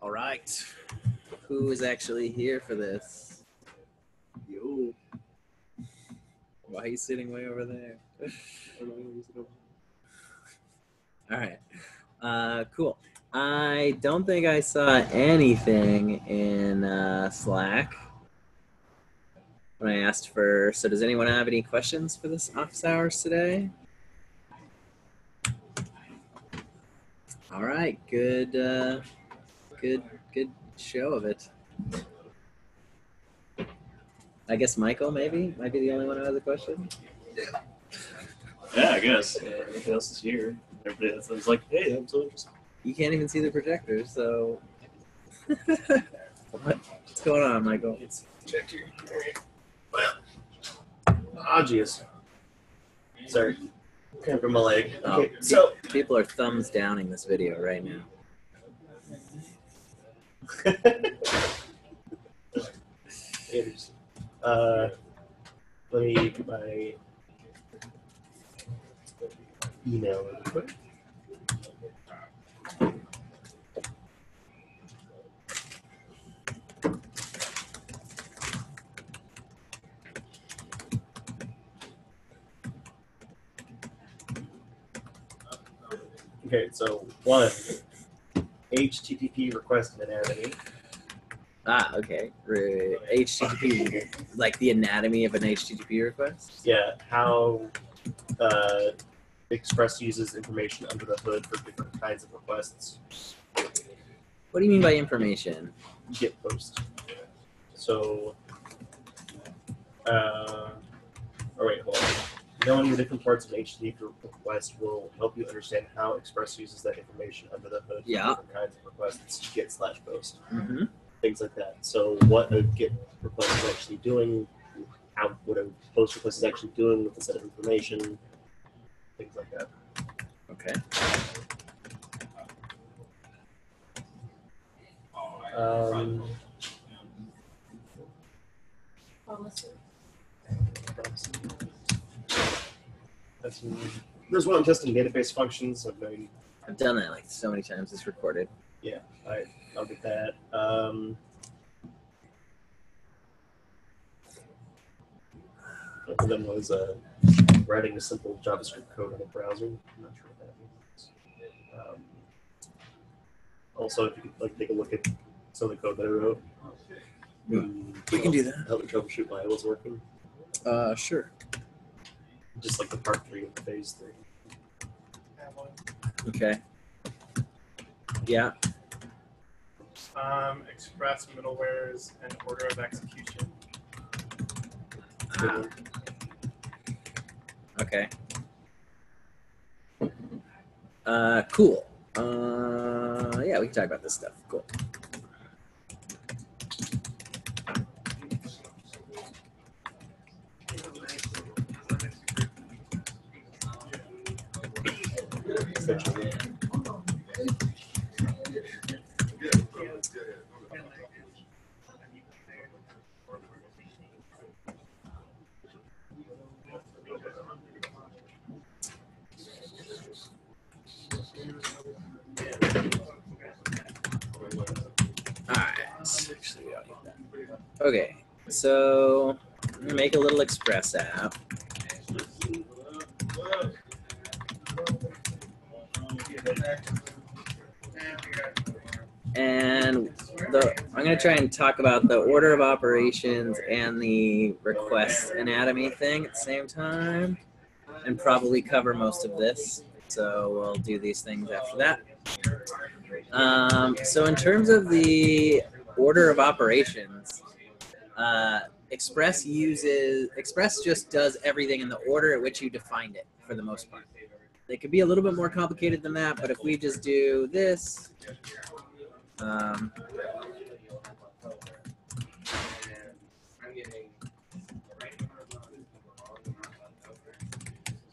All right. Who is actually here for this? Yo. Why are you sitting way over there? All right. Cool. I don't think I saw anything in Slack when I asked for. So does anyone have any questions for this office hours today? All right. Good show of it. I guess Michael maybe might be the only one who has a question. Yeah, I guess. Everything else is here. Everybody else is like, hey, I'm so interested. You can't even see the projector, so what's going on, Michael? It's projector. Well, jeez. Sorry. Cramp in my leg. Okay, so people are thumbs downing this video right now. Let me get my email really quick. Okay, so one, HTTP request anatomy. Ah, okay. HTTP, like the anatomy of an HTTP request? Yeah, how Express uses information under the hood for different kinds of requests. What do you mean by information? Git post. So, hold on. Knowing the different parts of an HTTP request will help you understand how Express uses that information under the hood for different kinds of requests, Git/post. Mm-hmm. Things like that. So what a Git request is actually doing, what a post request is actually doing with a set of information, things like that. Okay. There's one I'm testing database functions. I've done that like so many times. It's recorded. Yeah, I'll get that. One of them was writing a simple JavaScript code in a browser. I'm not sure what that means. Also, if you could take a look at some of the code that I wrote, we can do that. Help me troubleshoot why it wasn't working. Sure. Just like the part 3 of phase 3. Okay. Yeah. Express middlewares and order of execution. Okay. Cool. Yeah, we can talk about this stuff. Cool. Okay, so I'm gonna make a little Express app. And I'm gonna try and talk about the order of operations and the request anatomy thing at the same time, and probably cover most of this. So we'll do these things after that. So in terms of the order of operations, Express just does everything in the order at which you defined it for the most part. They could be a little bit more complicated than that, but if we just do this,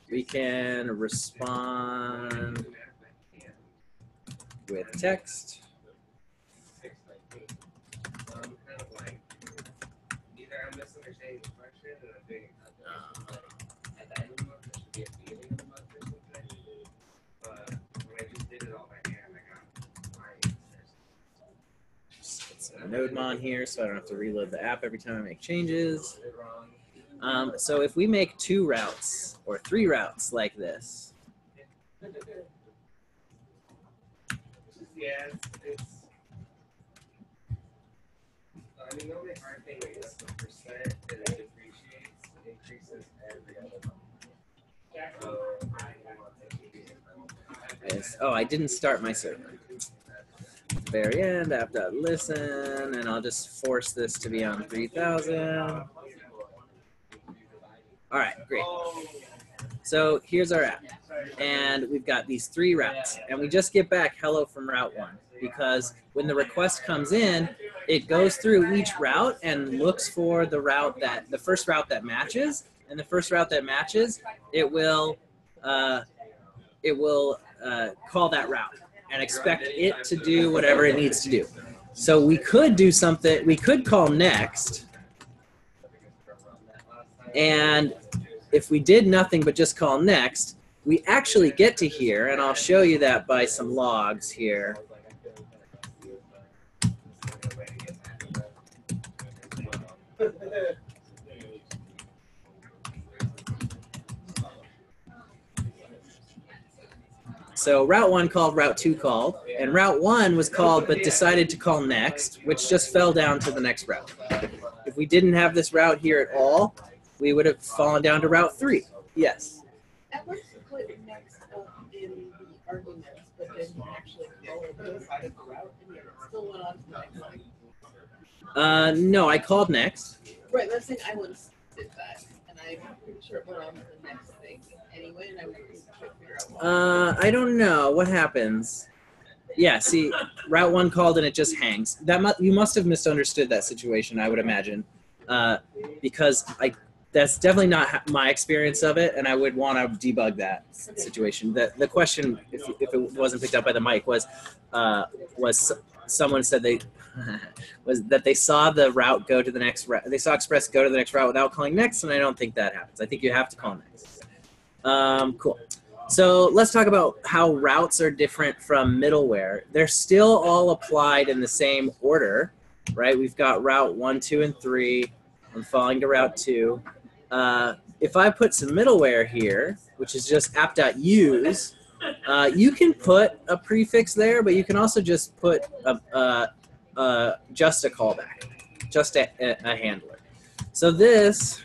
we can respond with text. nodemon here so I don't have to reload the app every time I make changes. So if we make 2 routes or 3 routes like this, Yeah, it's I mean, the only hard thing is the percent that it depreciates increases every other month. oh, I didn't start my server. Very end, app.listen, and I'll just force this to be on 3000. All right, great. So here's our app, and we've got these 3 routes, and we just get back hello from route 1, because when the request comes in, it goes through each route and looks for the first route that matches, and the first route that matches, it will call that route and expect it to do whatever it needs to do. So we could do something, we could call next, and if we did nothing but just call next, we actually get to here, and I'll show you that by some logs here. So route 1 called, route 2 called, and route 1 was called but decided to call next, which just fell down to the next route. If we didn't have this route here at all, we would have fallen down to route 3. Yes? At first you put next in the arguments, but then you actually call it inside of the route, and it still went on to the next one. No, I called next. Right, let's say I once did that, and I'm pretty sure it went on to the next thing anyway, and I was trying to figure out why. I don't know. What happens? Yeah, see, route 1 called and it just hangs. You must have misunderstood that situation, I would imagine, because that's definitely not my experience of it, and I would want to debug that situation. The question, if it wasn't picked up by the mic, was someone said that they saw the route go to the next route. They saw Express go to the next route without calling next, and I don't think that happens. I think you have to call next. Cool. So let's talk about how routes are different from middleware. They're still all applied in the same order, right? We've got route 1, 2, and 3. I'm falling to route 2. If I put some middleware here, which is just app.use, you can put a prefix there, but you can also just put just a callback, just a handler. So this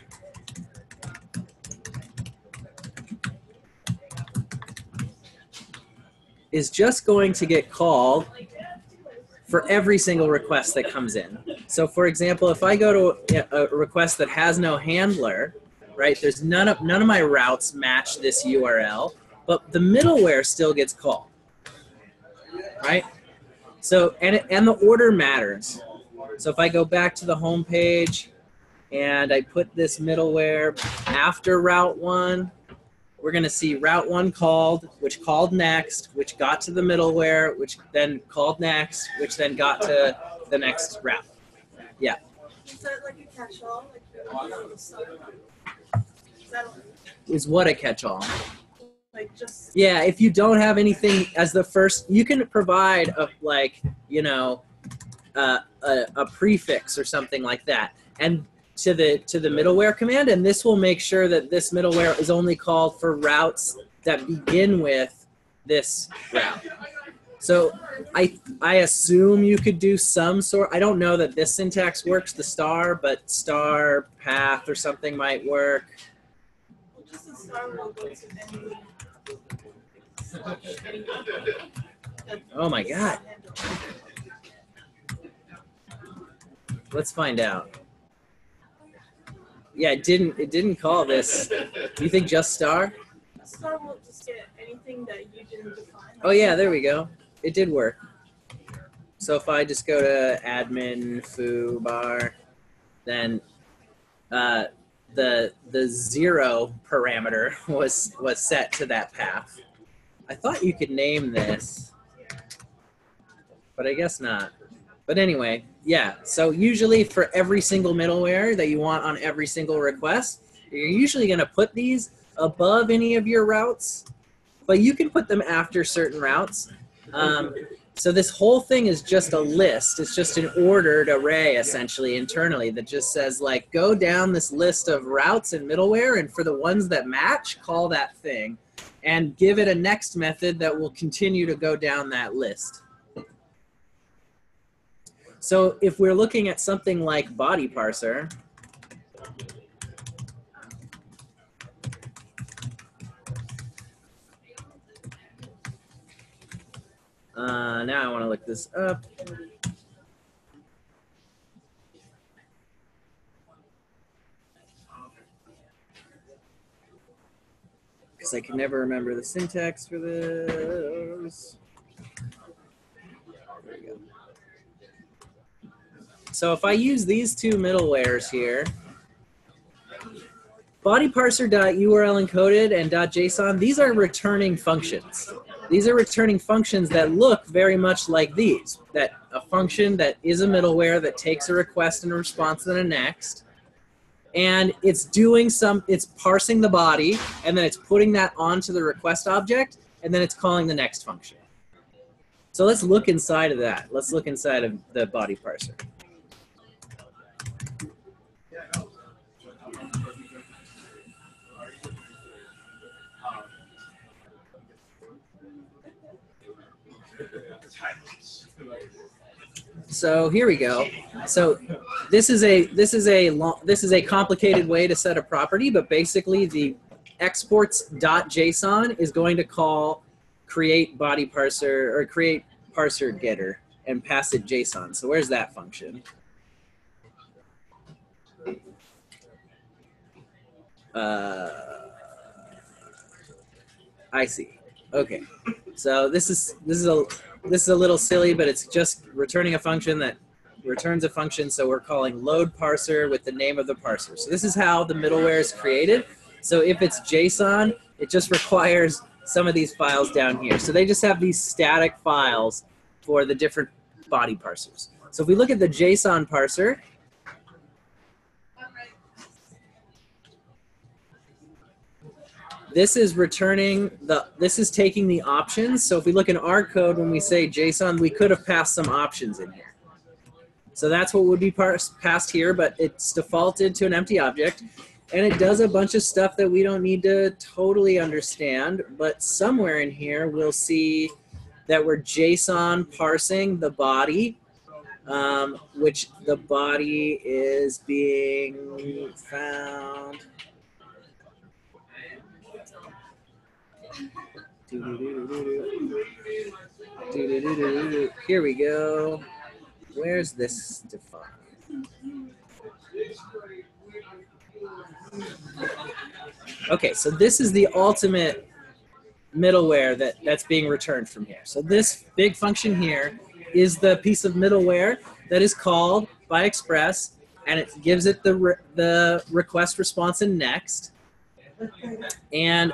is just going to get called for every single request that comes in. So for example, if I go to a request that has no handler, right, there's none of my routes match this URL, but the middleware still gets called, right? So, and the order matters. So if I go back to the home page and I put this middleware after route 1, we're going to see route 1 called, which called next, which got to the middleware, which then called next, which then got to the next route. Yeah. Is that like a catch-all? Is what a catch-all? Like just yeah, if you don't have anything as the first, you can provide a a prefix or something like that, and to the middleware command, and this will make sure that this middleware is only called for routes that begin with this route. So I assume you could do some sort. I don't know that this syntax works, the star, but star path or something might work. just a star will go to any Oh my God. Let's find out. Yeah, it didn't call this. Do you think just star? A star will just get anything that you didn't define. Oh yeah, there we go. It did work. So if I just go to admin foo bar, then the 0 parameter was set to that path. I thought you could name this, but I guess not. But anyway, yeah, so usually for every single middleware that you want on every single request, you're usually going to put these above any of your routes, but you can put them after certain routes. So this whole thing is just a list. It's just an ordered array, essentially, internally, that just says, like, go down this list of routes in middleware, and for the ones that match, call that thing, and give it a next method that will continue to go down that list. So if we're looking at something like body parser, now I want to look this up. Because I can never remember the syntax for this. There we go. So if I use these two middlewares here, bodyparser.url encoded and .json, these are returning functions. These are returning functions that look very much like these. That a function that is a middleware that takes a request and a response and a next. And it's doing it's parsing the body, and then it's putting that onto the request object, and then it's calling the next function. So let's look inside of that. Let's look inside of the body parser. So here we go. So this is a complicated way to set a property, but basically the exports.json is going to call create body parser or create parser getter and pass it JSON. So where's that function? I see. Okay. So this is a little silly, but it's just returning a function that returns a function. So we're calling load parser with the name of the parser. So this is how the middleware is created. So if it's JSON, it just requires some of these files down here. So they just have these static files for the different body parsers. So if we look at the JSON parser, this is returning this is taking the options. So if we look in our code, when we say JSON, we could have passed some options in here. So that's what would be passed here, but it's defaulted to an empty object. And it does a bunch of stuff that we don't need to totally understand. But somewhere in here, we'll see that we're JSON parsing the body, which the body is being found. Here we go. Where's this defined? Okay, so this is the ultimate middleware that's being returned from here. So this big function here is the piece of middleware that is called by Express, and it gives it the request, response, and next. And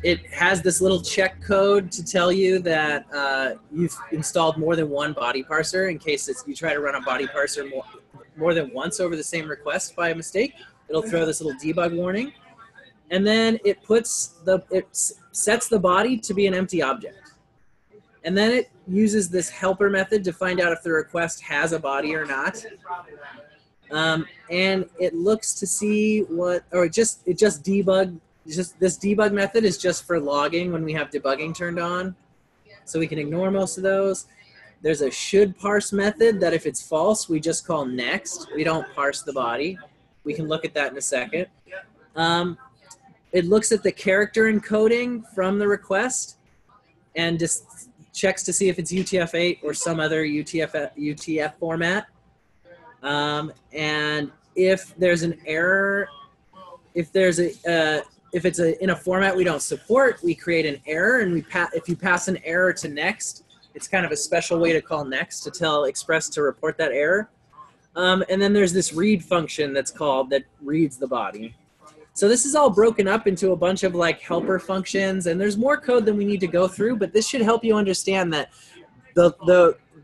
it has this little check code to tell you that you've installed more than one body parser in case you try to run a body parser more than once over the same request by mistake. It'll throw this little debug warning. And then it sets the body to be an empty object. And then it uses this helper method to find out if the request has a body or not. And it looks to see it just debug. This debug method is just for logging when we have debugging turned on. So we can ignore most of those. There's a should parse method that if it's false, we just call next. We don't parse the body. We can look at that in a second. It looks at the character encoding from the request and just checks to see if it's UTF-8 or some other UTF format. And if there's an error, if it's in a format we don't support, we create an error, and if you pass an error to next, it's kind of a special way to call next to tell Express to report that error. And then there's this read function that's called that reads the body. So this is all broken up into a bunch of like helper functions, and there's more code than we need to go through, but this should help you understand that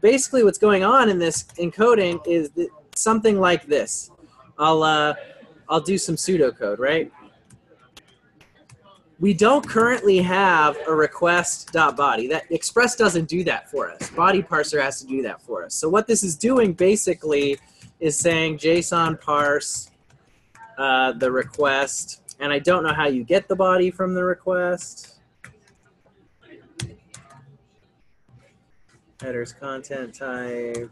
basically what's going on in this encoding is something like this. I'll do some pseudocode, right? we don't currently have a request.body. That Express doesn't do that for us. Body parser has to do that for us. So what this is doing basically is saying JSON parse the request, and I don't know how you get the body from the request. Headers, content type.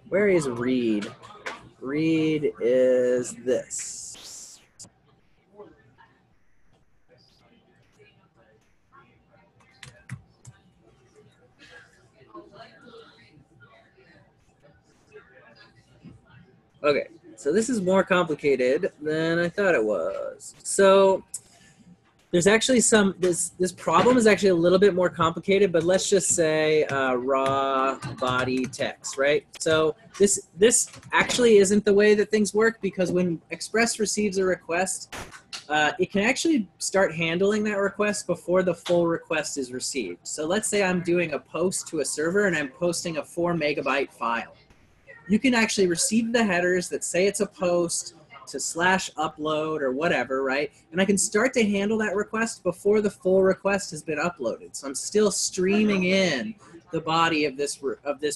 Where is read? Read is this. Okay, so this is more complicated than I thought it was. So there's actually this problem is actually a little bit more complicated, but let's just say raw body text, right? So this actually isn't the way that things work, because when Express receives a request, it can actually start handling that request before the full request is received. So let's say I'm doing a post to a server and I'm posting a 4 megabyte file. You can actually receive the headers that say it's a post to /upload or whatever, right? And I can start to handle that request before the full request has been uploaded. So I'm still streaming in the body of this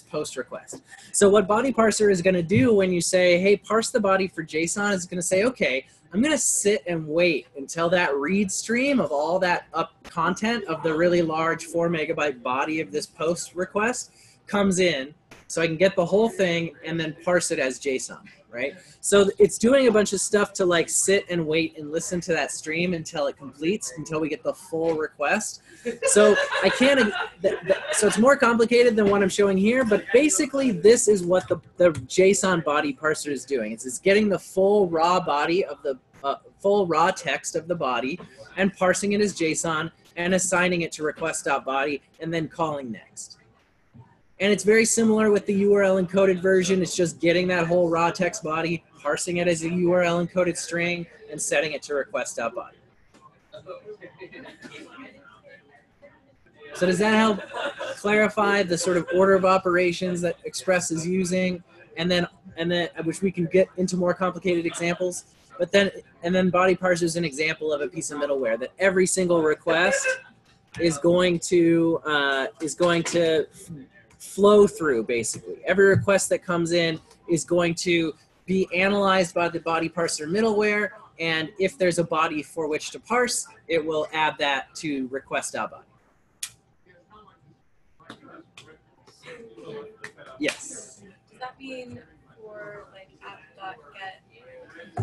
post request. So what body parser is going to do when you say, hey, parse the body for JSON, is going to say, okay, I'm going to sit and wait until that read stream of all that content of the really large 4 megabyte body of this post request comes in, so I can get the whole thing and then parse it as JSON, right? So it's doing a bunch of stuff to like sit and wait and listen to that stream until it completes, until we get the full request. So I can't, so it's more complicated than what I'm showing here, but basically this is what the JSON body parser is doing. It's getting the full raw body of the, full raw text of the body and parsing it as JSON and assigning it to request.body and then calling next. And it's very similar with the URL encoded version. It's just getting that whole raw text body, parsing it as a URL encoded string, and setting it to request.body. So does that help clarify the sort of order of operations that Express is using, and then which we can get into more complicated examples? But then body parser is an example of a piece of middleware that every single request is going to flow through, basically. Every request that comes in is going to be analyzed by the body parser middleware, and if there's a body for which to parse, it will add that to request.body. Yes? Does that mean for like app.get,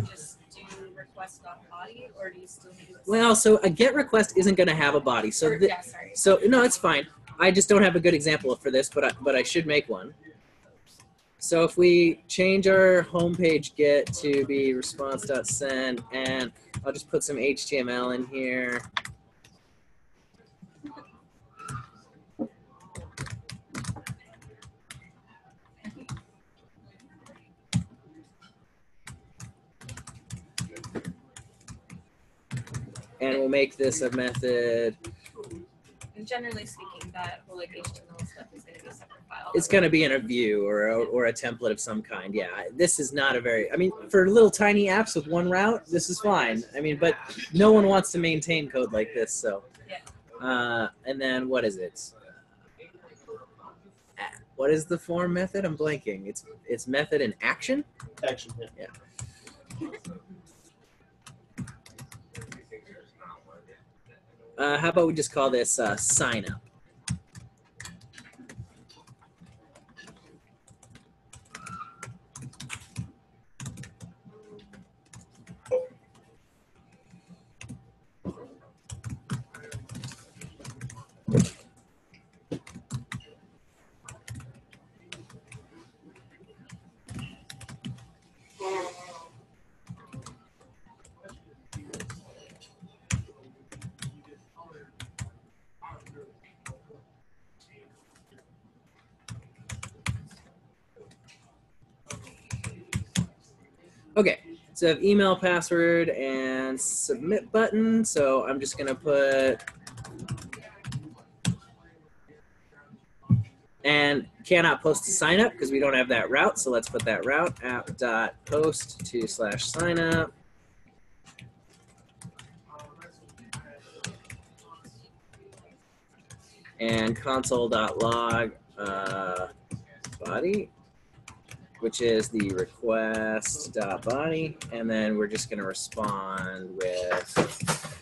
just do request.body, or do you still need this? Well, so a get request isn't going to have a body. So, Yeah, sorry. So no, it's fine. I just don't have a good example for this, but I should make one. So if we change our homepage get to be response.send, and I'll just put some HTML in here. And we'll make this a method. And generally speaking, that whole like HTML stuff is going to be a separate file. It's going to be in a view or a template of some kind. Yeah, this is not a very, I mean, for little tiny apps with one route, this is fine. I mean, but no one wants to maintain code like this, so. Yeah. And then what is it? What is the form method? I'm blanking. It's method in action? Action, yeah. How about we just call this sign up? Okay, so I have email, password, and submit button. So I'm just going to put And cannot post to sign up because we don't have that route. So let's put that route app.post to /sign up. And console.log body, which is the request.body. And then we're just going to respond with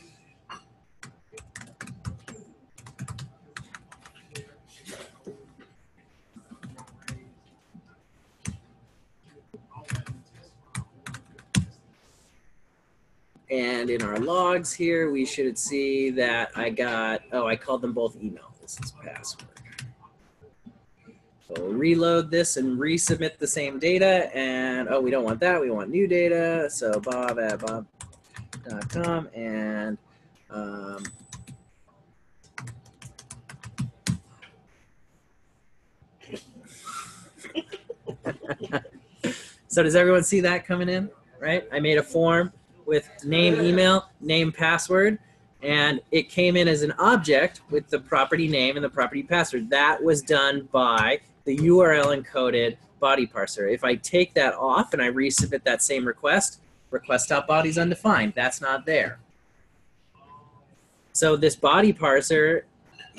and in our logs here, we should see that I got, oh, I called them both email. This is password. So we'll reload this and resubmit the same data. And, oh, we don't want that. We want new data. So bob@bob.com and so does everyone see that coming in, right? I made a form with name, email, name, password, and it came in as an object with the property name and the property password. That was done by the URL encoded body parser. If I take that off and I resubmit that same request, request.body is undefined. That's not there. So this body parser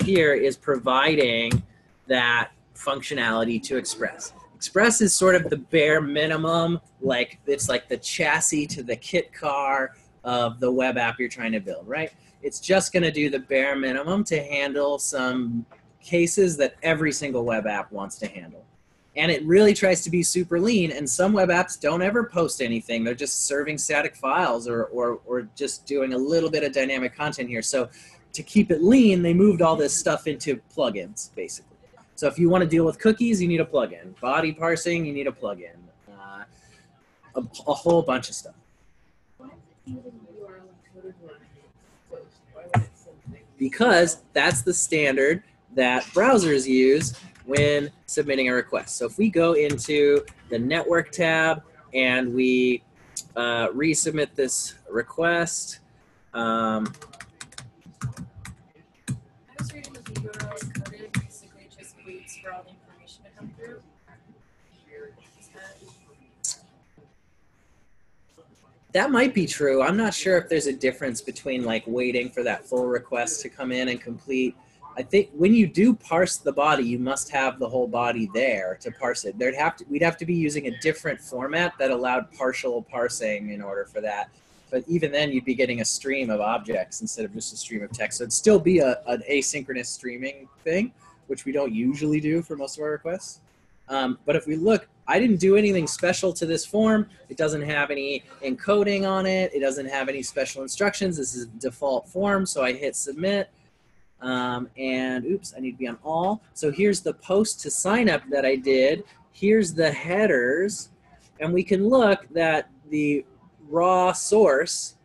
here is providing that functionality to Express. Express is sort of the bare minimum, like it's like the chassis to the kit car of the web app you're trying to build, right? It's just going to do the bare minimum to handle some cases that every single web app wants to handle. And it really tries to be super lean, and some web apps don't ever post anything. They're just serving static files or just doing a little bit of dynamic content here. So to keep it lean, they moved all this stuff into plugins, basically. So if you want to deal with cookies, you need a plugin. Body parsing, you need a plugin. A whole bunch of stuff. Because that's the standard that browsers use when submitting a request. So if we go into the network tab and we resubmit this request, I was reading that the URL encoded basically just waits for all the information to come through. that might be true. I'm not sure if there's a difference between like waiting for that full request to come in and complete. I think when you do parse the body, you must have the whole body there to parse it. We'd have to be using a different format that allowed partial parsing in order for that. But even then, you'd be getting a stream of objects instead of just a stream of text. So it'd still be an asynchronous streaming thing, which we don't usually do for most of our requests. But if we look, I didn't do anything special to this form. It doesn't have any encoding on it. It doesn't have any special instructions. This is a default form, so I hit submit. And oops, I need to be on all. So here's the post to sign up that I did. Here's the headers. And we can look that the raw source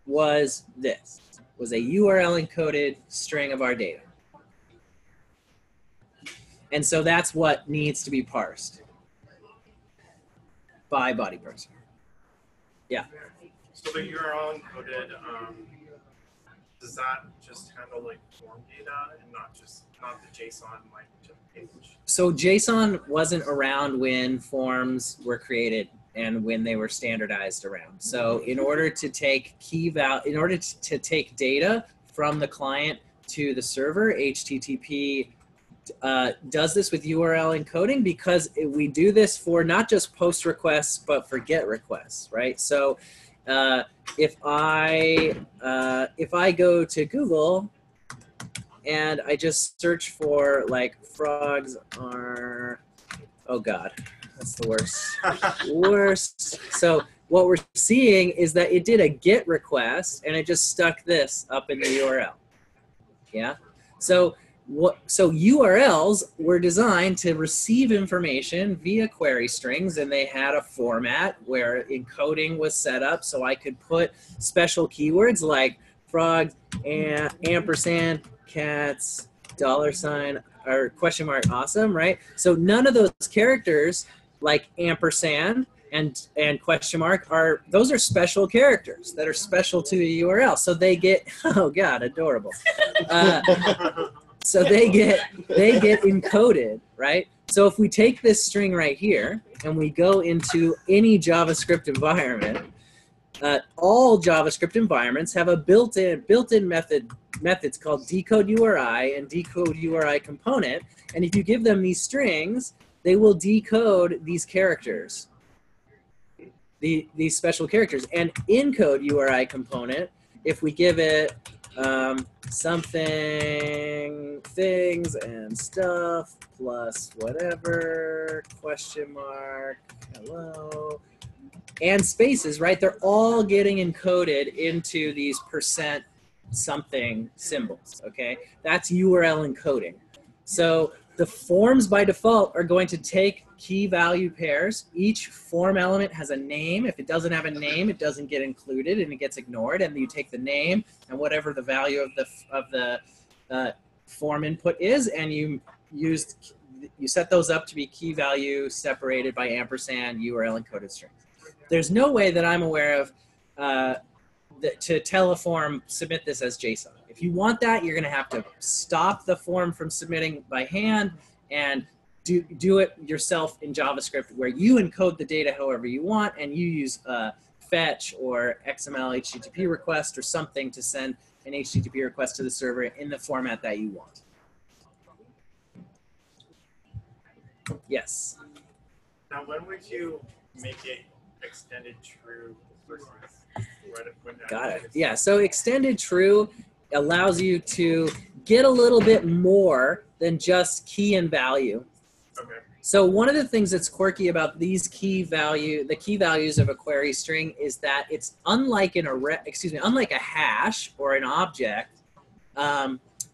was this, was a URL encoded string of our data. And so that's what needs to be parsed by body parser. Yeah. So the URL encoded, does that just handle like form data and not the JSON like page? So JSON wasn't around when forms were created and when they were standardized around. So in order to take in order to take data from the client to the server, HTTP does this with URL encoding because we do this for not just post requests but for GET requests, right? So if I go to Google and I just search for like frogs are, oh God, that's the worst. So what we're seeing is that it did a GET request and it just stuck this up in the URL. Yeah. So URLs were designed to receive information via query strings, and they had a format where encoding was set up so I could put special keywords like frogs, ampersand, cats, $, or question mark, awesome, right? So none of those characters like ampersand and question mark those are special characters that are special to a URL. So they get, oh God, adorable. So they get encoded, right? So if we take this string right here and we go into any JavaScript environment, all JavaScript environments have a built-in methods called decode URI and decode URI component. And if you give them these strings, they will decode these characters, these special characters. And encode URI component, if we give it something, things and stuff plus whatever, question mark, hello, and spaces, right? They're all getting encoded into these percent something symbols, okay? That's URL encoding. So the forms by default are going to take key value pairs. Each form element has a name. If it doesn't have a name, it doesn't get included and it gets ignored. And you take the name and whatever the value of the form input is, and you set those up to be key value separated by ampersand URL encoded strings. There's no way that I'm aware of to tell a form, submit this as JSON. If you want that, you're going to have to stop the form from submitting by hand and do it yourself in JavaScript, where you encode the data however you want, and you use fetch or XML HTTP request or something to send an HTTP request to the server in the format that you want. Yes? Now, when would you make it extended true versus when Got it. Yeah, so extended true allows you to get a little bit more than just key and value. Okay. So one of the things that's quirky about these the key values of a query string is that it's unlike unlike a hash or an object,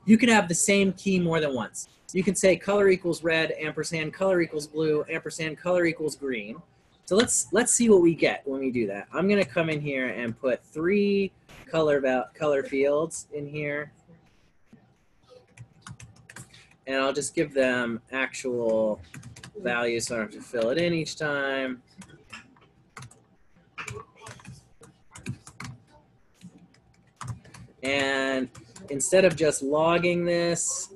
you can have the same key more than once. You can say color equals red, ampersand color equals blue, ampersand color equals green. So let's see what we get when we do that. I'm gonna come in here and put 3 color fields in here. And I'll just give them actual values so I don't have to fill it in each time. And instead of just logging this,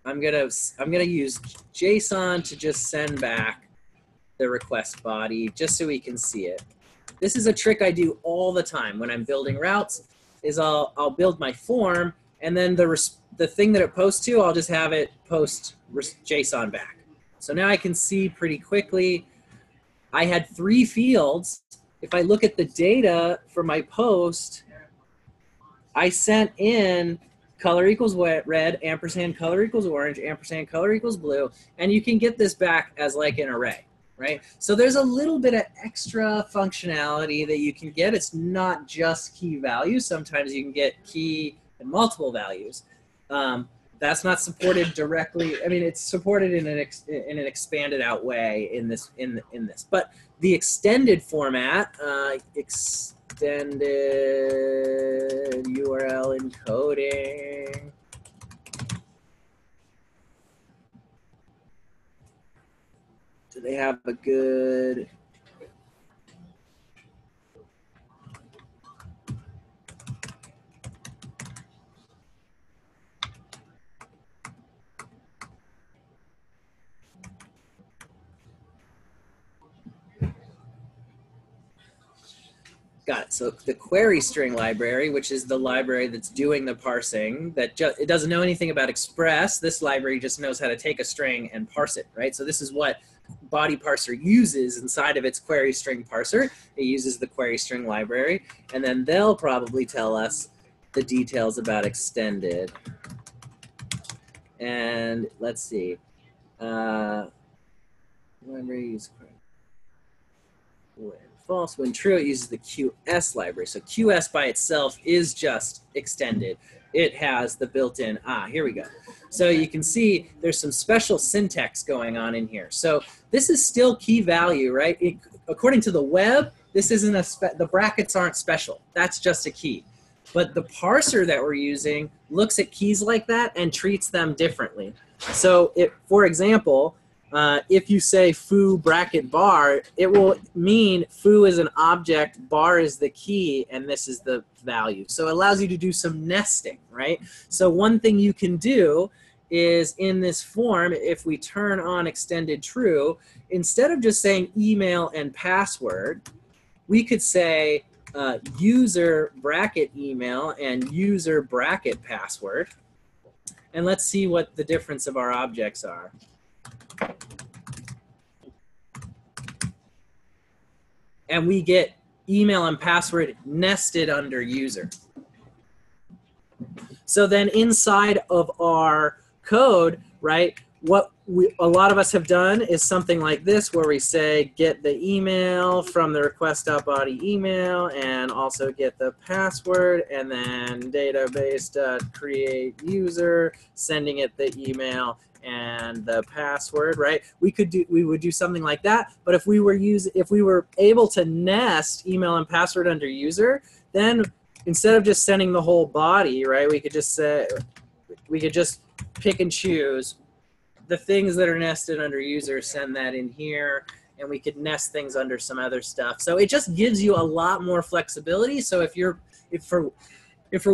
I'm gonna use JSON to just send back the request body just so we can see it. This is a trick I do all the time when I'm building routes. Is I'll build my form, and then the thing that it posts to, I'll just have it post JSON back. So now I can see pretty quickly. I had 3 fields. If I look at the data for my post, I sent in color equals red, ampersand color equals orange, ampersand color equals blue, and you can get this back as like an array, right? So there's a little bit of extra functionality that you can get. It's not just key values. Sometimes you can get key and multiple values. That's not supported directly. I mean, it's supported in an expanded out way in this. But the extended format, extended URL encoding. Do they have a good? Got it. So the query string library, which is the library that's doing the parsing, it doesn't know anything about Express. This library just knows how to take a string and parse it, right? So this is what Body Parser uses inside of its query string parser. It uses the query string library, and then they'll probably tell us the details about extended. And let's see. Library use when false. When true, it uses the QS library. So QS by itself is just extended. It has the built-in, here we go. So you can see there's some special syntax going on in here. So this is still key value, right? According to the web, this isn't the brackets aren't special. That's just a key. But the parser that we're using looks at keys like that and treats them differently. So for example, if you say foo bracket bar, it will mean foo is an object, bar is the key, and this is the value. So it allows you to do some nesting, right? So one thing you can do is in this form, if we turn on extended true, instead of just saying email and password, we could say user bracket email and user bracket password. And let's see what the difference of our objects are. And we get email and password nested under user. So then inside of our code, right, what a lot of us have done is something like this, where we say get the email from the request.body email and also get the password, and then database.create user, sending it the email and the password, right? We would do something like that. But if we were able to nest email and password under user, then instead of just sending the whole body, right, we could just pick and choose the things that are nested under user, send that in here, and we could nest things under some other stuff. So it just gives you a lot more flexibility. So if for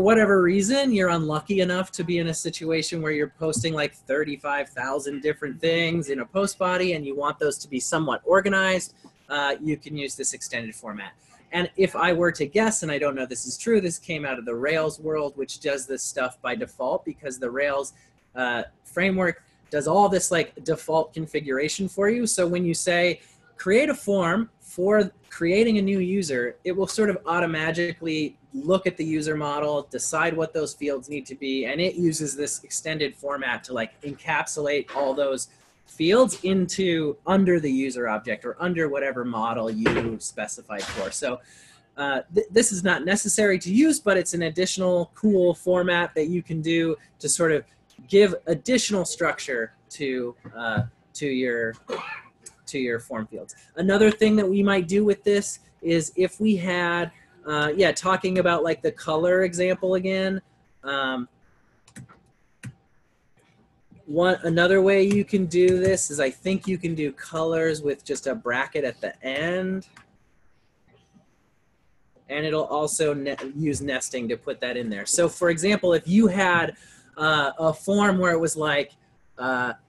whatever reason you're unlucky enough to be in a situation where you're posting like 35,000 different things in a post body and you want those to be somewhat organized, you can use this extended format. And if I were to guess, and I don't know this is true, this came out of the Rails world, which does this stuff by default, because the Rails framework does all this like default configuration for you. So when you say create a form for creating a new user, it will sort of automatically look at the user model, decide what those fields need to be, and it uses this extended format to like encapsulate all those fields under the user object or under whatever model you specified for. So this is not necessary to use, but it's an additional cool format that you can do to sort of give additional structure to your form fields. Another thing that we might do with this is if we had, talking about like the color example again, another way you can do this is I think you can do colors with just a bracket at the end. And it'll also use nesting to put that in there. So for example, if you had a form where it was like,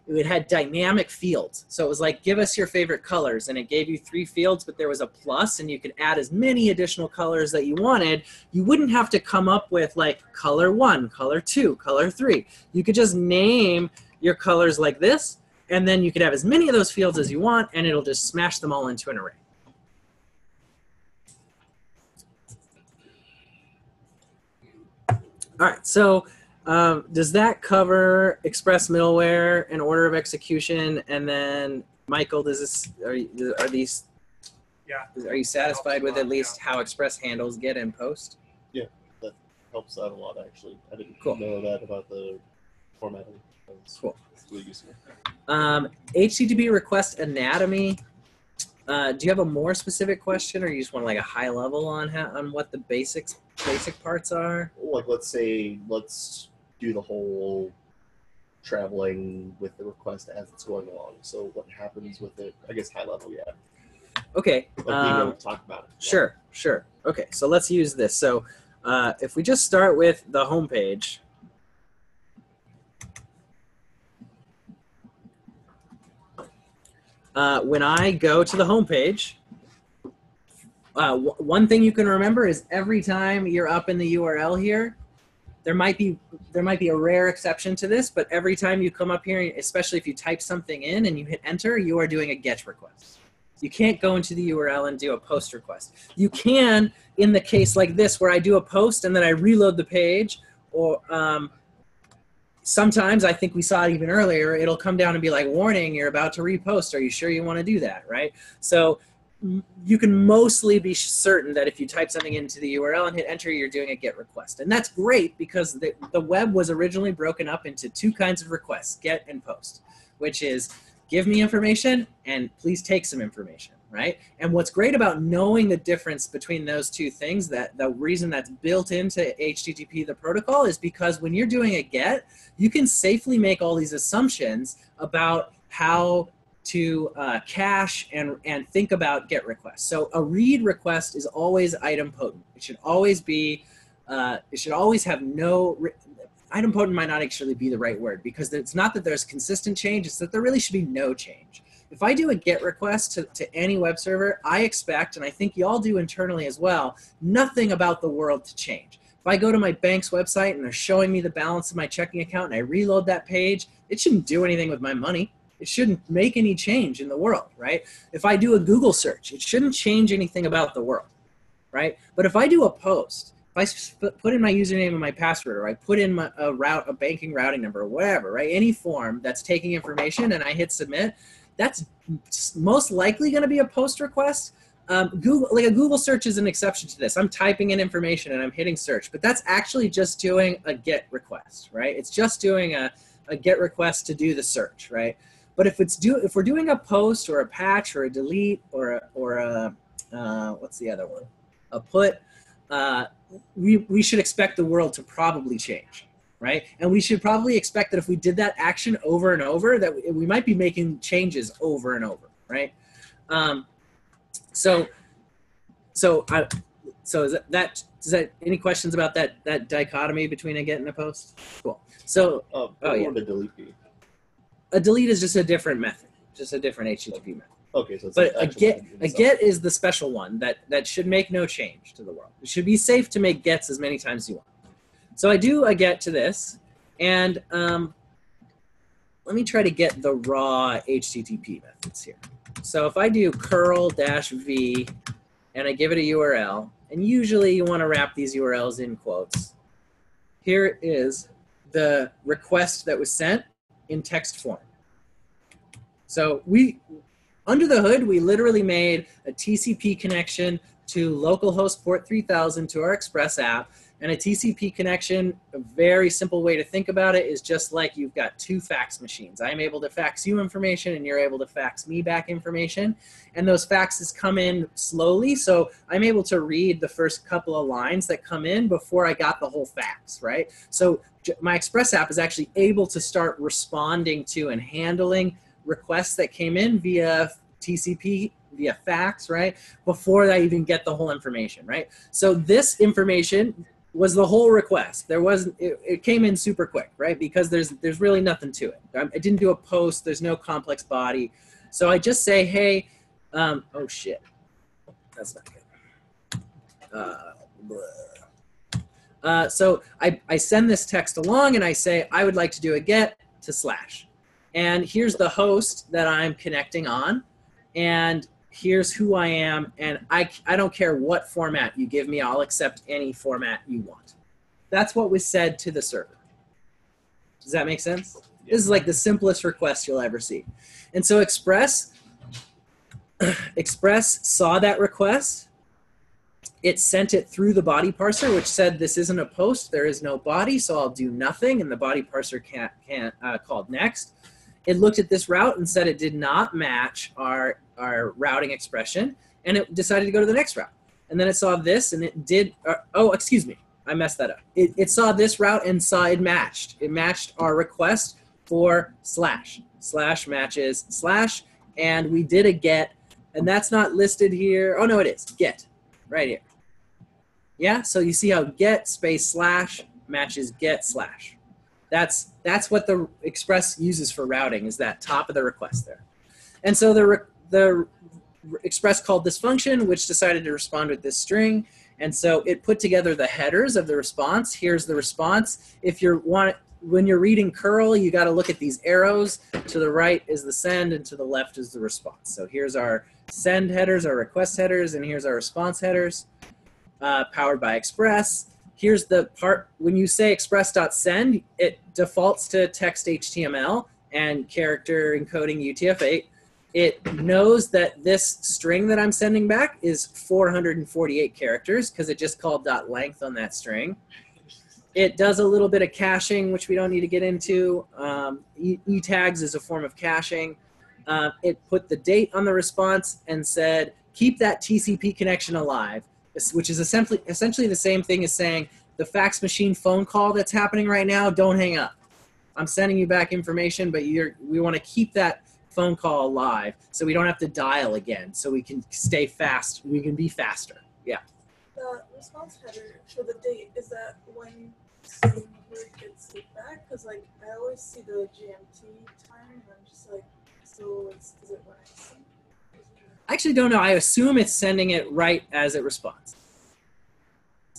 it had dynamic fields. So it was like, give us your favorite colors. And it gave you 3 fields, but there was a plus, and you could add as many additional colors that you wanted. You wouldn't have to come up with like color 1, color 2, color 3. You could just name your colors like this, and then you could have as many of those fields as you want, and it'll just smash them all into an array. All right, so does that cover Express middleware and order of execution? And then, Michael, are you satisfied with at least how Express handles get and post? Yeah, that helps out a lot, actually. I didn't Cool. know that about the formatting. Cool. Really useful. HTTP request anatomy. Do you have a more specific question, or you just want like a high level on what the basic parts are? Like, let's do the whole traveling with the request as it's going along. So what happens with it? I guess high level, yeah. Okay. Like being able to talk about it. Sure. Okay, so let's use this. So if we just start with the home page. When I go to the home page, one thing you can remember is every time you're up in the URL here, there might be a rare exception to this, but every time you come up here, especially if you type something in and you hit enter, you are doing a GET request. You can't go into the URL and do a post request. You can in the case like this where I do a post and then I reload the page, or sometimes, I think we saw it even earlier, it'll come down and be like, warning, you're about to repost. Are you sure you want to do that, right? So you can mostly be certain that if you type something into the URL and hit enter, you're doing a GET request. And that's great because the web was originally broken up into 2 kinds of requests, GET and POST, which is give me information and please take some information, right? And what's great about knowing the difference between those 2 things, that the reason that's built into HTTP, the protocol, is because when you're doing a GET, you can safely make all these assumptions about how to cache and think about GET requests. So a read request is always idempotent. It should always be, it should always have no, idempotent might not actually be the right word, because it's not that there's consistent change, it's that there really should be no change. If I do a GET request to any web server, I expect, and I think y'all do internally as well, nothing about the world to change. If I go to my bank's website and they're showing me the balance of my checking account and I reload that page, it shouldn't do anything with my money. It shouldn't make any change in the world, right? If I do a Google search, it shouldn't change anything about the world, right? But if I do a post, if I put in my username and my password, or I put in a banking routing number, or whatever, right? Any form that's taking information and I hit submit, that's most likely going to be a post request. Google, like a Google search is an exception to this. I'm typing in information and I'm hitting search, but that's actually just doing a GET request, right? It's just doing a GET request to do the search, right? But if we're doing a post or a patch or a delete or a what's the other one? A put, we should expect the world to probably change, right? And we should probably expect that if we did that action over and over, that we might be making changes over and over, right? So is that any questions about that dichotomy between a GET and a post? Cool. So What would a delete be? A delete is just a different method, just a different HTTP method. Okay, so it's But like a GET is the special one that should make no change to the world. It should be safe to make GETs as many times as you want. So I do a GET to this, and let me try to get the raw HTTP methods here. So if I do curl-v and I give it a URL, and usually you want to wrap these URLs in quotes, here is the request that was sent in text form. So under the hood, we literally made a TCP connection to localhost port 3000 to our Express app. And a TCP connection, a very simple way to think about it is just like you've got two fax machines. I'm able to fax you information and you're able to fax me back information. And those faxes come in slowly. So I'm able to read the first couple of lines that come in before I got the whole fax, right? So my Express app is actually able to start responding to and handling requests that came in via TCP, via fax, right? Before I even get the whole information, right? So this information was the whole request. There wasn't, it came in super quick, right? Because there's really nothing to it. I didn't do a post, there's no complex body. So I just say, hey, oh shit, that's not good. So I send this text along and I say, I would like to do a GET to /. And here's the host that I'm connecting on. And here's who I am, and I don't care what format you give me, I'll accept any format you want. That's what was said to the server. Does that make sense? Yeah. This is like the simplest request you'll ever see. And so Express saw that request. It sent it through the body parser, which said this isn't a post, there is no body, so I'll do nothing, and the body parser can't called next. It looked at this route and said it did not match our routing expression, and it decided to go to the next route. And then it saw this, and it did, oh, excuse me, I messed that up. It saw this route and saw it matched. It matched our request for /. Matches /, and we did a GET, and that's not listed here. Oh, no, it is. GET, right here. Yeah, so you see how GET space / matches GET /. That's what the Express uses for routing, is that top of the request there. And so the Express called this function, which decided to respond with this string. And so it put together the headers of the response. Here's the response. When you're reading curl, you got to look at these arrows. To the right is the send, and to the left is the response. So here's our send headers, our request headers, and here's our response headers, powered by Express. Here's the part, when you say express.send, it defaults to text HTML and character encoding UTF-8. It knows that this string that I'm sending back is 448 characters because it just called .length on that string. It does a little bit of caching, which we don't need to get into. E-tags is a form of caching. It put the date on the response and said, keep that TCP connection alive, which is essentially the same thing as saying, the fax machine phone call that's happening right now, don't hang up. I'm sending you back information, but we want to keep that phone call alive so we don't have to dial again, so we can stay fast, we can be faster. Yeah. The response header for the date, is that when some word gets skip back? Because like I always see the GMT time, and I'm just like, so is it when I send? I actually don't know. I assume it's sending it right as it responds.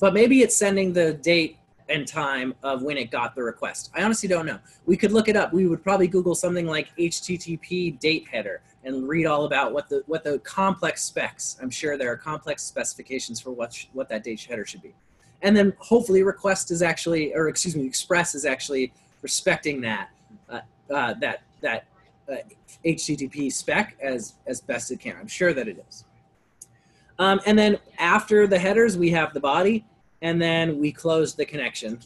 But maybe it's sending the date and time of when it got the request. I honestly don't know. We could look it up. We would probably Google something like HTTP date header and read all about what the complex specs. I'm sure there are complex specifications for what that date header should be. And then hopefully request is actually, or excuse me, Express is actually respecting that HTTP spec as best it can. I'm sure that it is. And then after the headers, we have the body, and then we close the connection.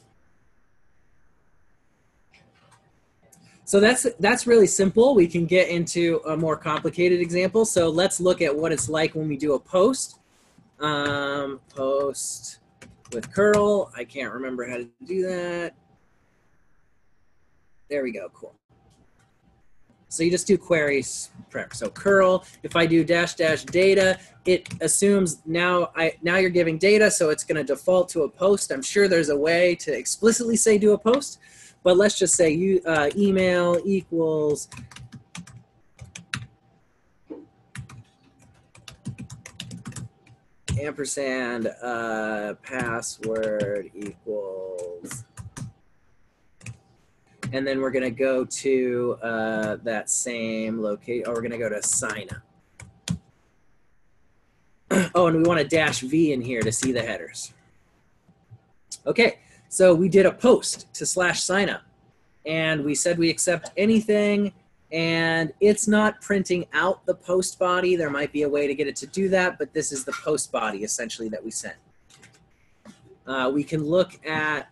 So that's really simple. We can get into a more complicated example. So let's look at what it's like when we do a post. Post with curl. I can't remember how to do that. There we go, cool. So you just do queries. So curl, if I do dash data, it assumes now you're giving data, so it's going to default to a post. I'm sure there's a way to explicitly say do a post, but let's just say email equals ampersand password equals. And then we're going to go to that same location, or we're going to go to sign up. Oh, and we want a dash V in here to see the headers. Okay, so we did a post to /sign up. And we said we accept anything, and it's not printing out the post body. There might be a way to get it to do that, but this is the post body, essentially, that we sent. We can look at...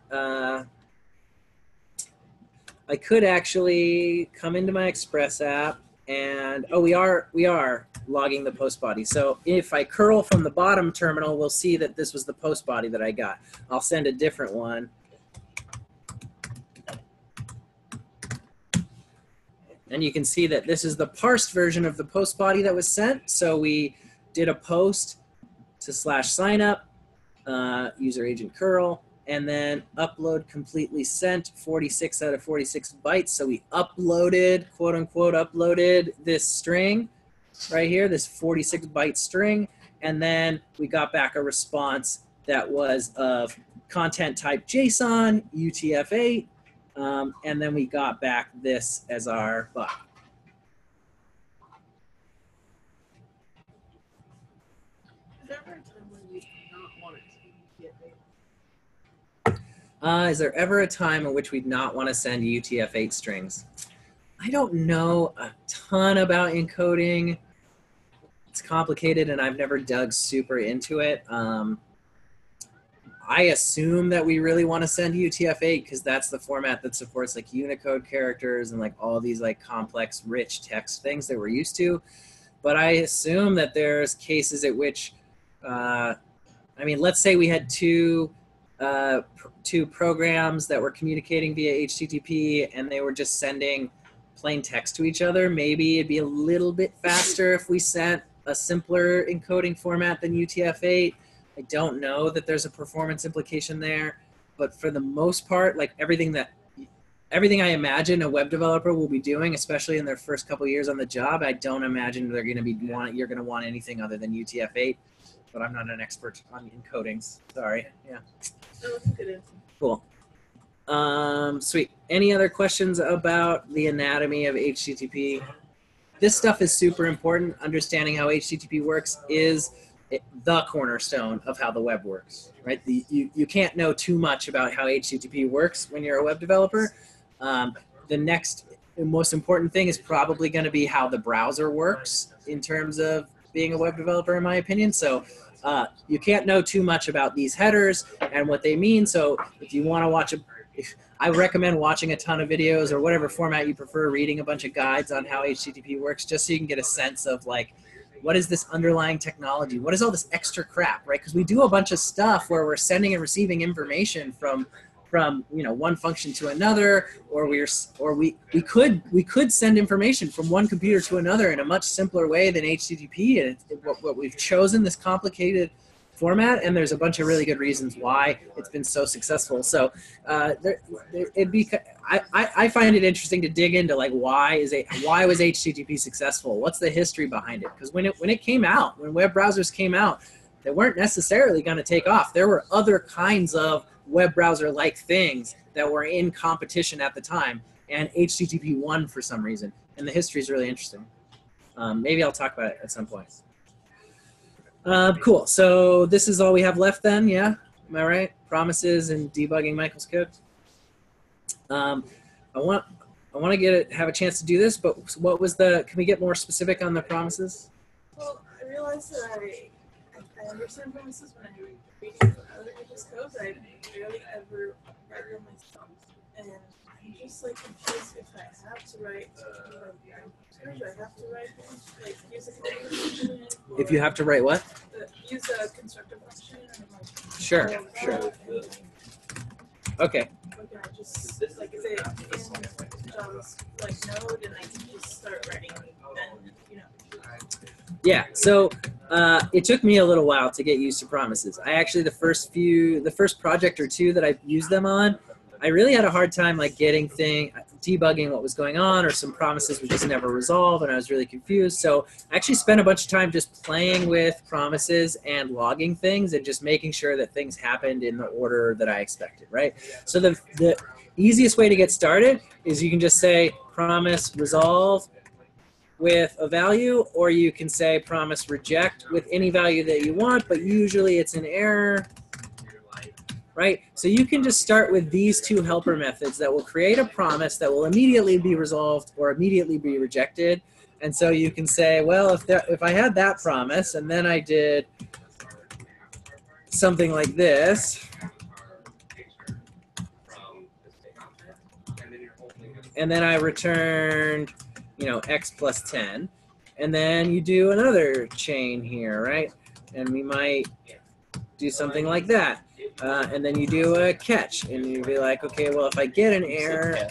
I could actually come into my Express app and, oh, we are logging the post body. So if I curl from the bottom terminal, we'll see that this was the post body that I got. I'll send a different one. And you can see that this is the parsed version of the post body that was sent. So we did a post to /sign up, user agent curl, and then upload completely sent, 46 out of 46 bytes. So we uploaded, quote unquote, uploaded this string right here, this 46 byte string. And then we got back a response that was of content type JSON, UTF-8. And then we got back this as our body. Is there ever a time in which we'd not want to send UTF-8 strings? I don't know a ton about encoding. It's complicated, and I've never dug super into it. I assume that we really want to send UTF-8 because that's the format that supports like Unicode characters and like all these like complex, rich text things that we're used to. But I assume that there's cases at which, I mean, let's say we had two programs that were communicating via HTTP and they were just sending plain text to each other. Maybe it'd be a little bit faster if we sent a simpler encoding format than UTF-8. I don't know that there's a performance implication there, but for the most part, like everything I imagine a web developer will be doing, especially in their first couple years on the job, I don't imagine you're going to want anything other than UTF-8. But I'm not an expert on encodings. Sorry. Yeah. Cool. Sweet. Any other questions about the anatomy of HTTP? This stuff is super important. Understanding how HTTP works is the cornerstone of how the web works, right? You can't know too much about how HTTP works when you're a web developer. The next most important thing is probably going to be how the browser works in terms of being a web developer, in my opinion. So you can't know too much about these headers and what they mean. So if you want to watch I recommend watching a ton of videos or whatever format you prefer, reading a bunch of guides on how HTTP works, just so you can get a sense of like, what is this underlying technology? What is all this extra crap, right? Because we do a bunch of stuff where we're sending and receiving information from one function to another, or we could send information from one computer to another in a much simpler way than HTTP. And what we've chosen, this complicated format, and there's a bunch of really good reasons why it's been so successful. So I find it interesting to dig into like why was HTTP successful? What's the history behind it? Because when it came out, when web browsers came out, they weren't necessarily going to take off. There were other kinds of web browser-like things that were in competition at the time, and HTTP won for some reason. And the history is really interesting. Maybe I'll talk about it at some point. Cool. So this is all we have left then, yeah? Am I right? Promises and debugging Michael's code. I want to have a chance to do this, but what was can we get more specific on the promises? Well, I realized that I understand promises when I'm reading other people's code, but I barely ever write them myself. And I'm just like confused if I have to write, do I have to write things, like use a constructor function? If you have to write what? Use a constructor function. And like, Sure. Okay. Can I just, like, is it in Java's, like, Node, and I can just start writing, and, you know. Yeah, so it took me a little while to get used to promises. I actually, the first project or two that I used them on, I really had a hard time like debugging what was going on, or some promises would just never resolve, and I was really confused. So I actually spent a bunch of time just playing with promises and logging things and just making sure that things happened in the order that I expected, right? So the easiest way to get started is you can just say promise resolve with a value, or you can say promise reject with any value that you want, but usually it's an error, right? So you can just start with these two helper methods that will create a promise that will immediately be resolved or immediately be rejected. And so you can say, well, if I had that promise and then I did something like this, and then I returned, you know, x plus 10, and then you do another chain here, right? And we might do something like that. And then you do a catch, and you'd be like, okay, well, if I get an error,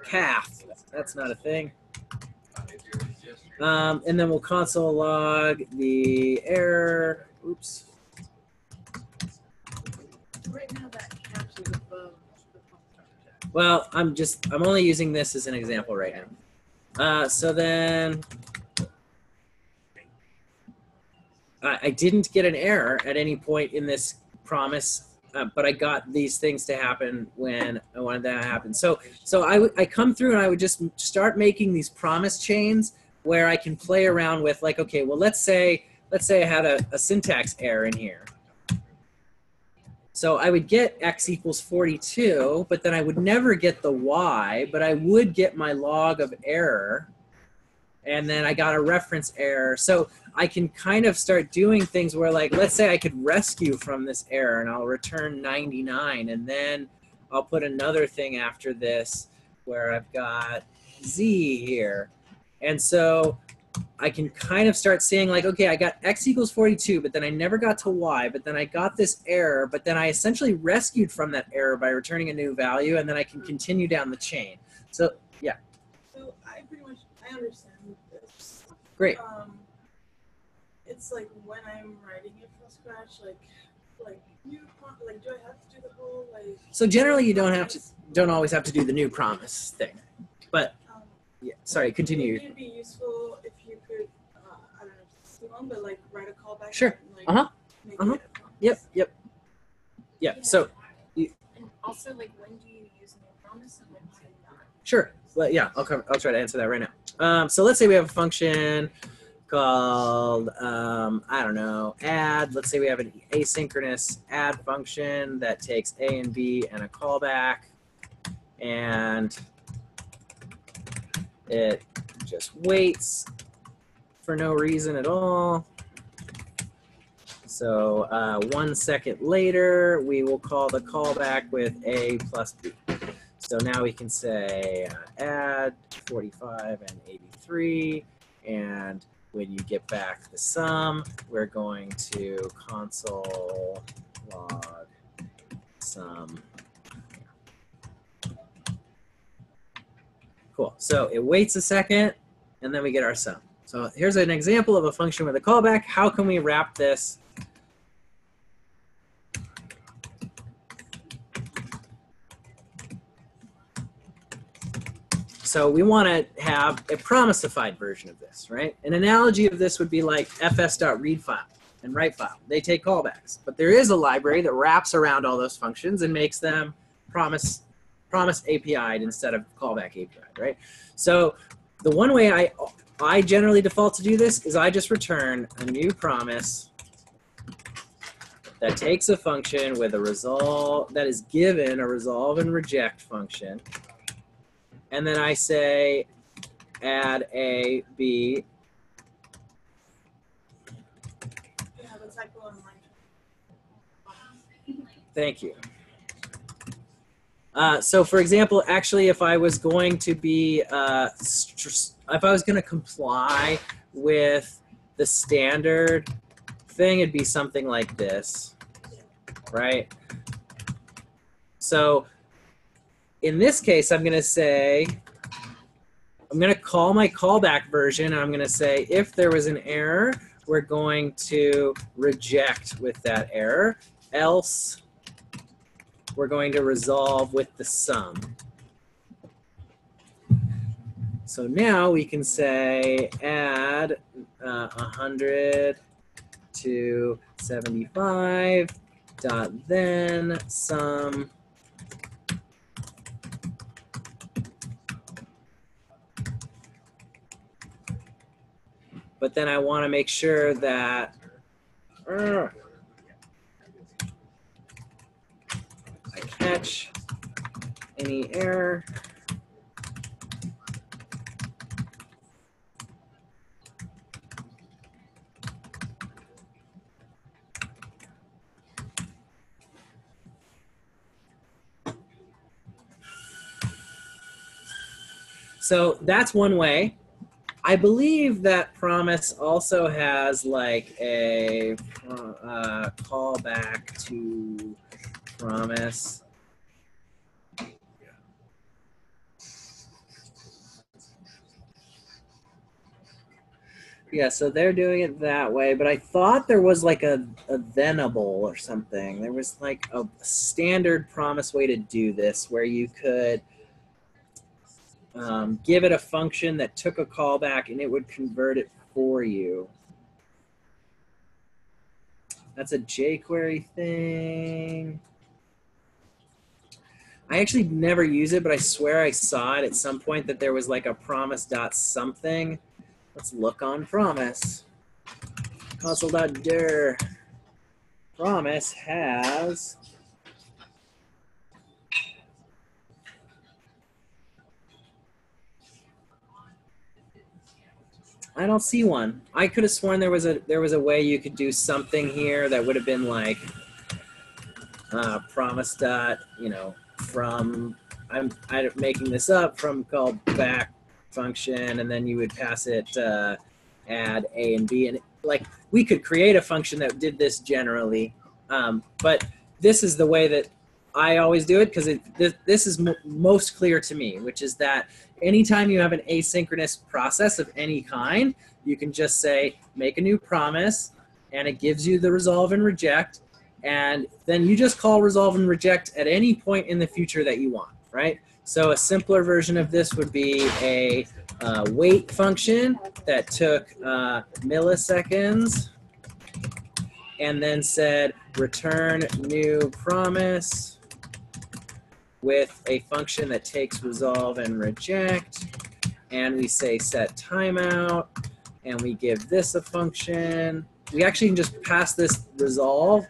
calf, that's not a thing. And then we'll console log the error. Oops. Right now that catch is above the constructor. Well, I'm only using this as an example right now. So then I didn't get an error at any point in this promise, but I got these things to happen when I wanted that to happen. So I come through and I would just start making these promise chains where I can play around with, like, okay, well, let's say I had a syntax error in here. So I would get x equals 42, but then I would never get the y, but I would get my log of error, and then I got a reference error. So I can kind of start doing things where, like, let's say I could rescue from this error, and I'll return 99, and then I'll put another thing after this where I've got z here. And so I can kind of start seeing, like, okay, I got x equals 42, but then I never got to y, but then I got this error, but then I essentially rescued from that error by returning a new value, and then I can continue down the chain. So, yeah. So I understand this. Great. It's like when I'm writing it from scratch, like do I have to do the whole, like? So generally, you don't always have to do the new promise thing, but yeah. Sorry, continue. It would be useful if you could, I don't know if it's too long, but like write a callback. Sure. And, like, make it a promise. Yep. Yeah. So. And also, like, when do you use a promise and when do you not? Sure. Well, yeah, I'll try to answer that right now. So let's say we have a function called, I don't know, add. Let's say we have an asynchronous add function that takes A and B and a callback, and it just waits for no reason at all. So 1 second later, we will call the callback with A plus B. So now we can say add 45 and 83, and when you get back the sum, we're going to console log sum. Cool. So it waits a second, and then we get our sum. So here's an example of a function with a callback. How can we wrap this So we want to have a promiseified version of this, right? An analogy of this would be like fs.read file and write file. They take callbacks, but there is a library that wraps around all those functions and makes them promise API'd instead of callback API, right? So the one way I generally default to do this is I just return a new promise that takes a function with a resolve that is given a resolve and reject function. And then I say add A, B. Yeah, that's like one line. Thank you. So for example, actually, if I was going to be, if I was going to comply with the standard thing, it'd be something like this, right? So in this case, I'm going to say, I'm going to call my callback version, and I'm going to say, if there was an error, we're going to reject with that error, else we're going to resolve with the sum. So now we can say add 100 to 75 dot then sum but then I want to make sure that I catch any error. So that's one way. I believe that promise also has like a callback to promise. Yeah, so they're doing it that way, but I thought there was like a thenable or something. There was like a standard promise way to do this where you could give it a function that took a callback and it would convert it for you. That's a jQuery thing. I actually never use it, but I swear I saw it at some point that there was like a promise dot something. Let's look on promise. Console.dir. Promise has I don't see one. I could have sworn there was a way you could do something here that would have been like promise dot, you know, from I'm making this up, from callback function, and then you would pass it add A and B, and like we could create a function that did this generally, but this is the way that I always do it because this is most clear to me, which is that anytime you have an asynchronous process of any kind, you can just say make a new promise, and it gives you the resolve and reject, and then you just call resolve and reject at any point in the future that you want, right? So a simpler version of this would be a wait function that took milliseconds and then said return new promise with a function that takes resolve and reject, and we say set timeout, and we give this a function. We actually can just pass this resolve,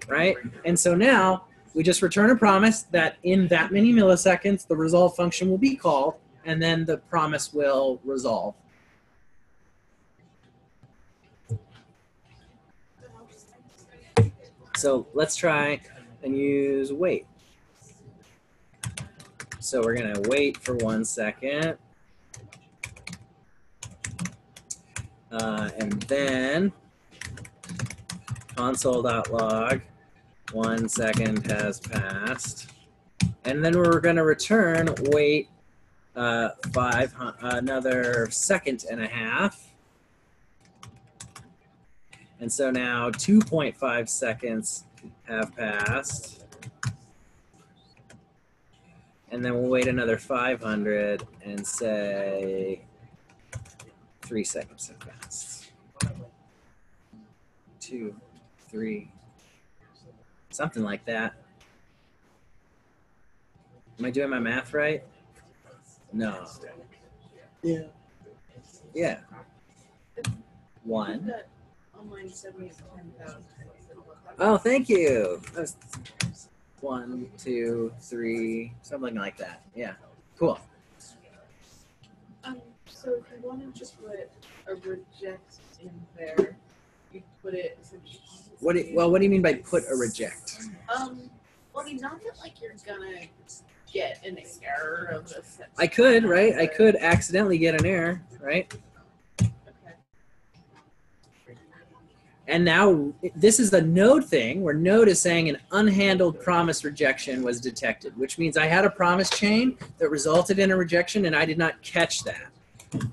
right? And so now we just return a promise that in that many milliseconds, the resolve function will be called, and then the promise will resolve. So let's try and use wait. So we're going to wait for 1 second. And then console.log, 1 second has passed. And then we're going to return wait another second and a half. And so now 2.5 seconds have passed. and then we'll wait another 500 and say 3 seconds have passed. 2, 3, something like that. Am I doing my math right? No. Yeah. Yeah. 1. Online 7,000. Oh, thank you. That's 1, 2, 3, something like that. Yeah. Cool. So if you wanted to put a reject in there, you put it. What do you mean by put a reject? Well, I mean, not that like you're gonna get an error of a set. I could, right? I could accidentally get an error, right? Okay. And now this is the node thing where node is saying an unhandled promise rejection was detected, which means I had a promise chain that resulted in a rejection and I did not catch that.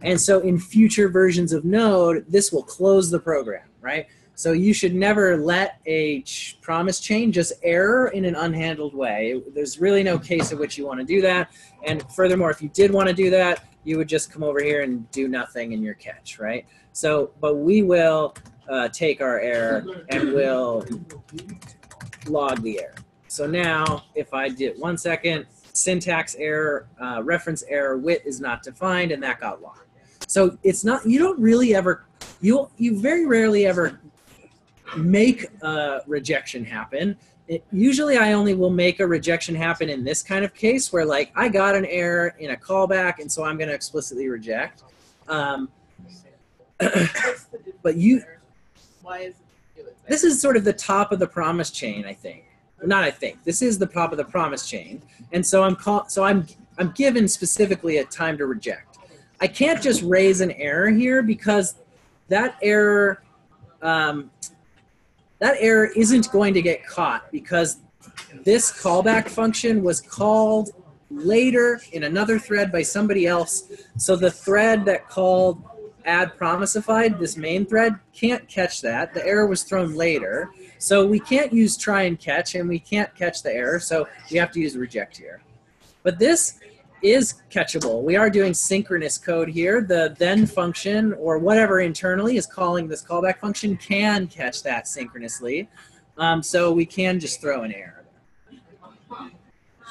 And so in future versions of node, this will close the program, right? So you should never let a promise chain just error in an unhandled way. There's really no case in which you want to do that. And furthermore, if you did want to do that, you would just come over here and do nothing in your catch, right? So, but we will take our error and we'll log the error. So now if I did 1 second, syntax error, reference error, wit is not defined, and that got logged. So it's not, you don't really ever, you very rarely ever make a rejection happen. Usually I only will make a rejection happen in this kind of case where like I got an error in a callback and so I'm going to explicitly reject. But you, Why is it? this is sort of the top of the promise chain, I think. Not I think. This is the top of the promise chain. And so I'm given specifically a time to reject. I can't just raise an error here because that error isn't going to get caught because this callback function was called later in another thread by somebody else. So the thread that called add promisified, this main thread, can't catch that. The error was thrown later. So we can't use try and catch, and we can't catch the error, so we have to use reject here. But this is catchable. We are doing synchronous code here. The then function, or whatever internally is calling this callback function, can catch that synchronously. So we can just throw an error.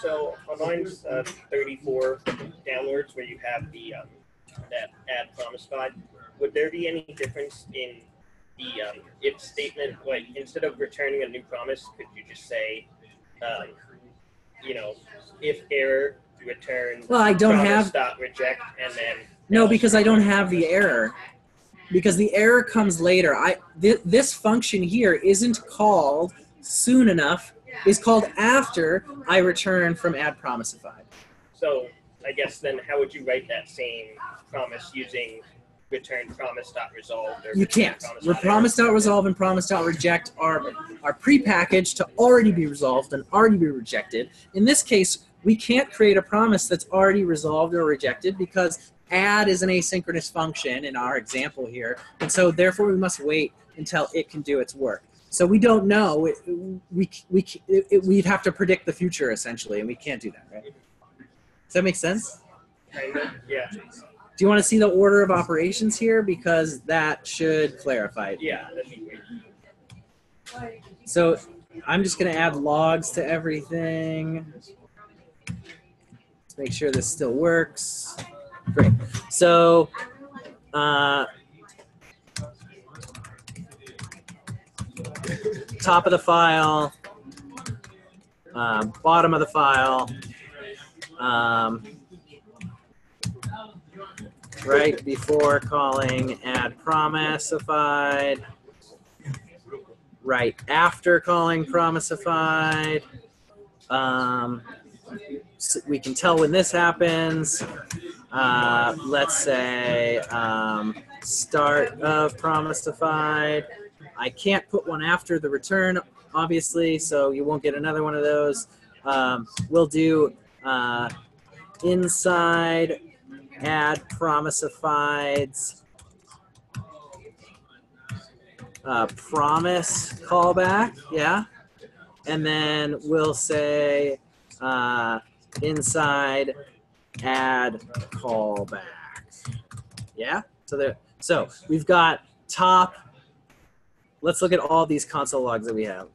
So on lines 34 downwards, where you have the that add promisified, would there be any difference in the if statement? Like instead of returning a new promise, could you just say, you know, if error return? Well, I don't have dot reject and then. No, because I don't have the error. Because the error comes later. This function here isn't called soon enough. It's called after I return from add promisified. So I guess then how would you write that same promise using return promise.resolved? You can't. Promise.resolve and promise.reject are prepackaged to already be resolved and already be rejected. In this case, we can't create a promise that's already resolved or rejected because add is an asynchronous function in our example here. And so therefore we must wait until it can do its work. So we don't know. We'd have to predict the future essentially, and we can't do that, right? Does that make sense? Kind of, yeah. Do you want to see the order of operations here? Because that should clarify it. Yeah, that'd be great. So I'm just going to add logs to everything. Let's make sure this still works. Great. So top of the file, bottom of the file, right before calling add promisified, right after calling promisified. So we can tell when this happens. Let's say start of promisified. I can't put one after the return, obviously, so you won't get another one of those. We'll do inside add promisified's promise callback, yeah. And then we'll say inside add callback. Yeah? So we've got top. Let's look at all these console logs that we have.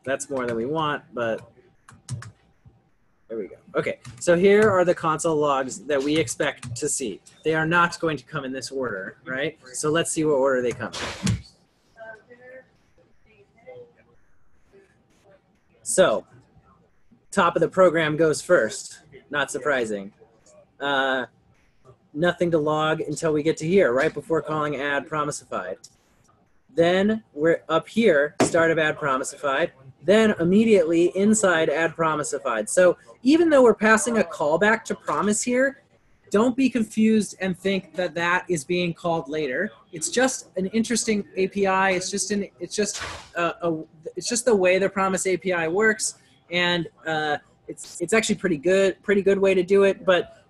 That's more than we want, but there we go. Okay, so here are the console logs that we expect to see. They are not going to come in this order, right? So let's see what order they come in. So top of the program goes first. Not surprising. Nothing to log until we get to here, right before calling add promisified. Then we're up here, start of add promisified. Then immediately inside add promisified. So even though we're passing a callback to promise here, don't be confused and think that that is being called later. It's just an interesting API. It's just the way the promise API works, and it's actually pretty good way to do it. But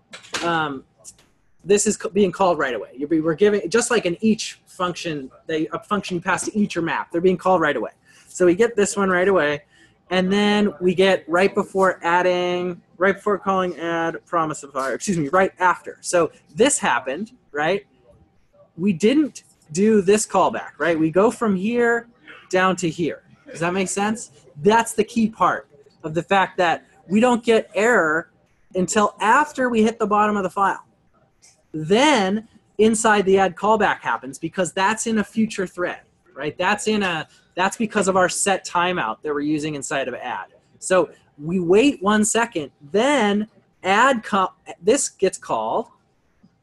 this is being called right away. We're giving, just like an each function, a function you pass to each or map, they're being called right away. So we get this one right away, and then we get right before calling add promisifier, excuse me, right after. So this happened, right? We didn't do this callback, right? We go from here down to here. Does that make sense? That's the key part of the fact that we don't get error until after we hit the bottom of the file. Then inside the add callback happens because that's in a future thread, right? That's because of our set timeout that we're using inside of add. So we wait 1 second, then this gets called,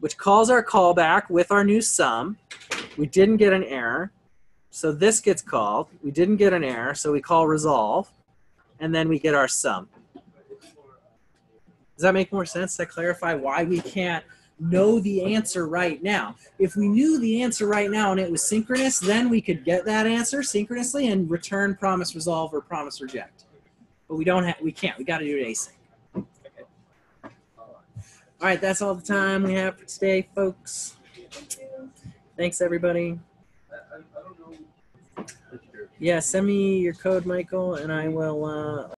which calls our callback with our new sum. We didn't get an error, so this gets called. We didn't get an error, so we call resolve, and then we get our sum. Does that make more sense? Does that clarify why we can't know the answer right now? If we knew the answer right now and it was synchronous, then we could get that answer synchronously and return promise resolve or promise reject. But we can't. We got to do it async. Okay. All right, that's all the time we have for today, folks. Thanks, everybody. Yeah, send me your code, Michael, and I will